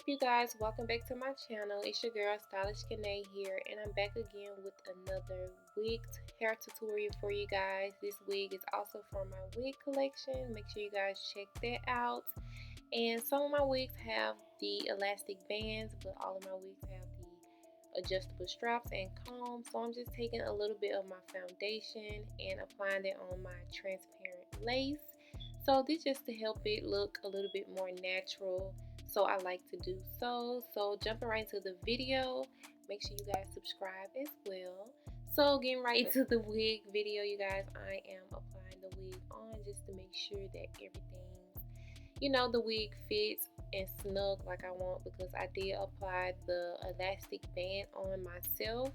you guys? Welcome back to my channel. It's your girl Stylish KENNA here, and I'm back again with another wig hair tutorial for you guys. This wig is also from my wig collection. Make sure you guys check that out. And some of my wigs have the elastic bands, but all of my wigs have the adjustable straps and combs. So I'm just taking a little bit of my foundation and applying it on my transparent lace. So this just to help it look a little bit more natural. So I like to do so. So jumping right into the video, make sure you guys subscribe as well. So getting right into the wig video, you guys, I am applying the wig on just to make sure that everything, the wig fits and snug like I want, because I did apply the elastic band on myself.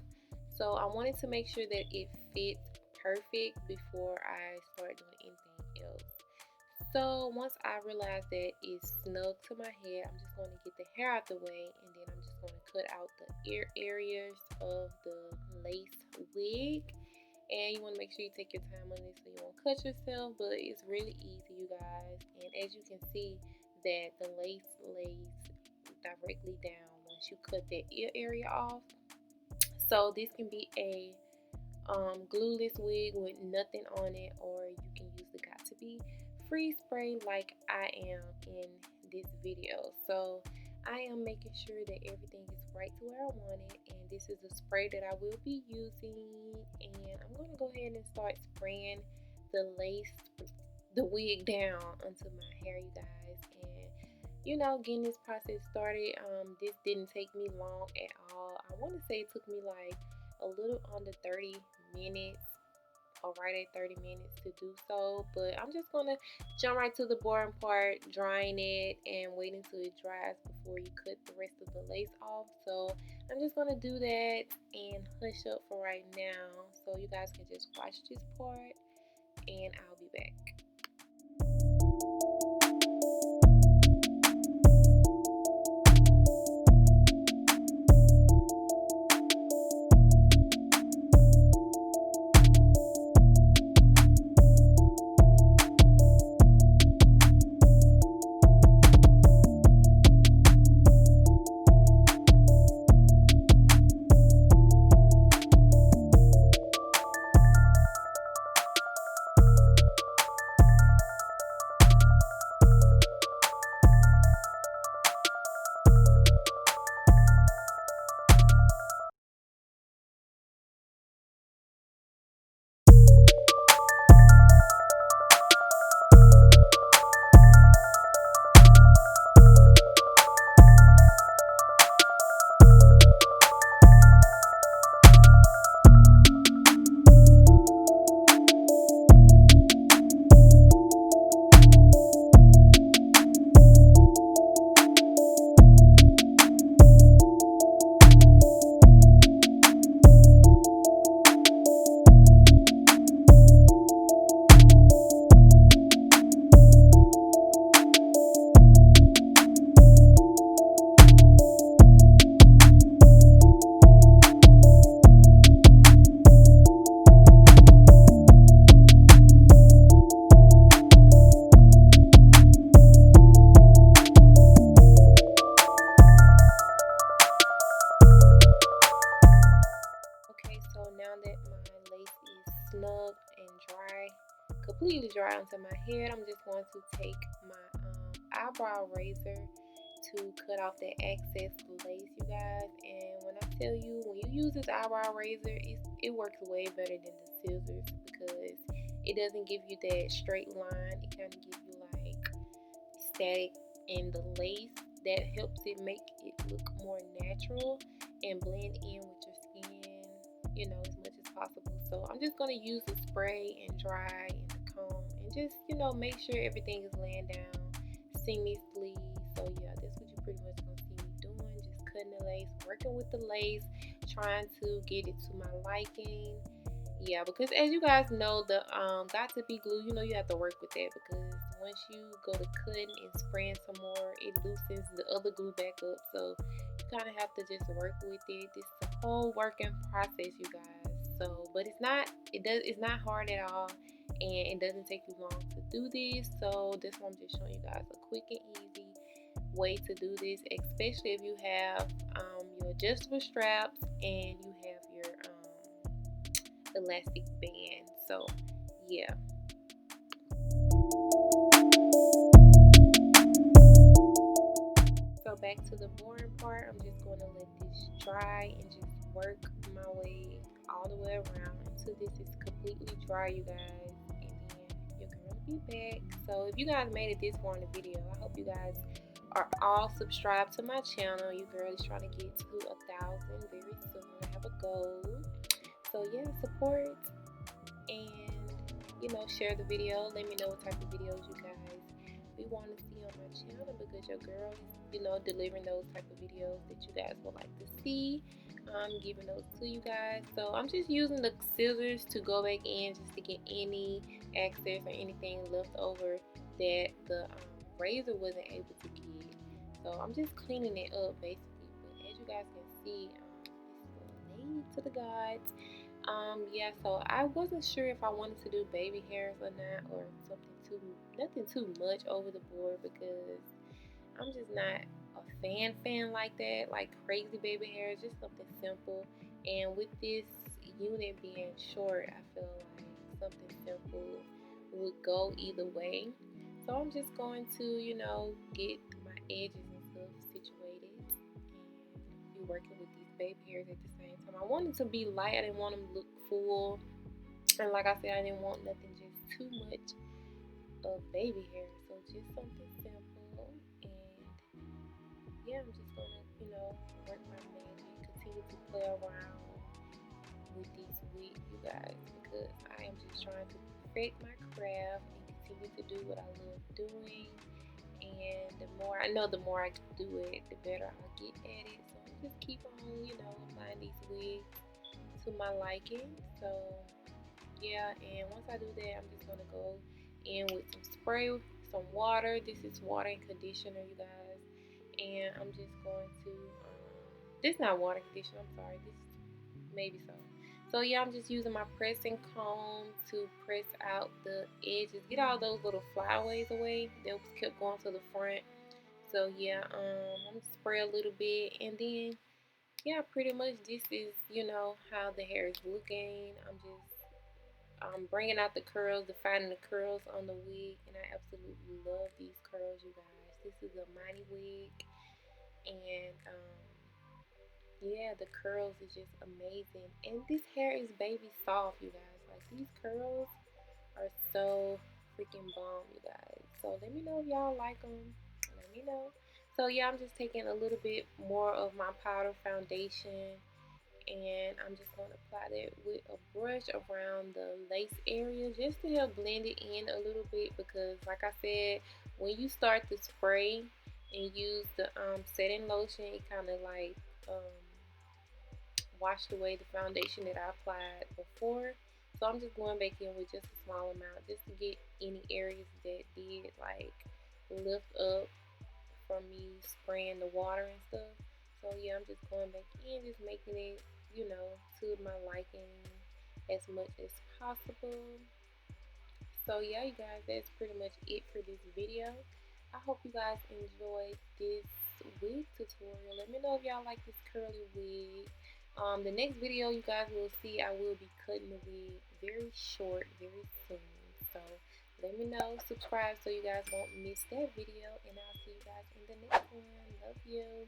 So I wanted to make sure that it fit perfect before I start doing anything else. So once I realize that it's snug to my head, I'm just going to get the hair out the way, and then I'm just going to cut out the ear areas of the lace wig. And you want to make sure you take your time on this so you won't cut yourself, but it's really easy, you guys. And as you can see, that the lace lays directly down once you cut that ear area off. So this can be a glueless wig with nothing on it, or you can use the Got To Be free spray like I am in this video. So I am making sure that everything is right to where I want it, and this is a spray that I will be using, and I'm going to go ahead and start spraying the wig down onto my hair, you guys. And getting this process started, this didn't take me long at all. I want to say it took me like a little under 30 minutes, or right at 30 minutes to do so. But I'm just gonna jump right to the boring part, drying it and waiting till it dries before you cut the rest of the lace off. So I'm just gonna do that and hush up for right now, so you guys can just watch this part, and I'll be back. Now that my lace is snug and dry, completely dry onto my head, I'm just going to take my eyebrow razor to cut off that excess lace, you guys. And when I tell you, when you use this eyebrow razor, it works way better than the scissors, because it doesn't give you that straight line. It kind of gives you like static in the lace. That helps it make it look more natural and blend in with your skin, as much as possible. So I'm just going to use the spray and dry and the comb, and just, make sure everything is laying down seamlessly. So yeah, that's what you're pretty much going to see me doing. Just cutting the lace, working with the lace, trying to get it to my liking. Yeah, because as you guys know, the Got To Be glue, you have to work with that, because once you go to cutting and spraying some more, it loosens the other glue back up. So you kind of have to just work with it. This is a whole working process, you guys. So, but it's not hard at all, and it doesn't take you long to do this. So that's why I'm just showing you guys a quick and easy way to do this, especially if you have your adjustable straps and you have your elastic band. So yeah. So back to the boring part, I'm just going to let this dry and just work my way all the way around until this is completely dry, you guys, and then your girl will be back. So if you guys made it this far in the video, I hope you guys are all subscribed to my channel. Your girl is trying to get to 1,000 very soon. I have a goal. So yeah, support and share the video. Let me know what type of videos you guys want to see on my channel, because your girl is delivering those type of videos that you guys would like to see. I'm giving those to you guys. So I'm just using the scissors to go back in just to get any excess or anything left over that the razor wasn't able to get. So I'm just cleaning it up basically. But as you guys can see, it's laid to the gods. Yeah, so I wasn't sure if I wanted to do baby hairs or not, or nothing too much over the board, because I'm just not a fan like that, like crazy baby hairs, just something simple. And with this unit being short, I feel like something simple would go either way. So I'm just going to, get my edges and stuff situated and be working with these baby hairs at the same time. I wanted to be light. I didn't want them to look full. And like I said, I didn't want nothing just too much of baby hair. So just something simple. And yeah, I'm just going to, work my magic, continue to play around with these wigs, you guys, because I am just trying to perfect my craft and continue to do what I love doing. And the more I do it, the better I'll get at it. So I just keep on, applying these wigs to my liking. So yeah, and once I do that, I'm just gonna go in with some spray, some water. This is water and conditioner, you guys. And I'm just going to this is not water conditioner, I'm sorry, this maybe so. So yeah, I'm just using my pressing comb to press out the edges, get all those little flyaways away that kept going to the front. So yeah, I'm gonna spray a little bit, and then yeah, pretty much this is how the hair is looking. I'm bringing out the curls, defining the curls on the wig, and I absolutely love these curls, you guys. This is a Mighty wig, and yeah, the curls is just amazing. And this hair is baby soft, you guys. Like, these curls are so freaking bomb, you guys. So let me know if y'all like them. Let me know. So yeah, I'm just taking a little bit more of my powder foundation, and I'm just going to apply that with a brush around the lace area just to help blend it in a little bit, because like I said, when you start to spray and use the setting lotion, it kind of like washed away the foundation that I applied before. So I'm just going back in with just a small amount just to get any areas that did like lift up from me spraying the water and stuff. So yeah, I'm just going back in, just making it, to my liking as much as possible. So yeah, you guys, that's pretty much it for this video. I hope you guys enjoyed this wig tutorial. Let me know if y'all like this curly wig. The next video you guys will see, I will be cutting the wig very short very soon. So let me know, subscribe so you guys won't miss that video, and I'll see you guys in the next one. Love you.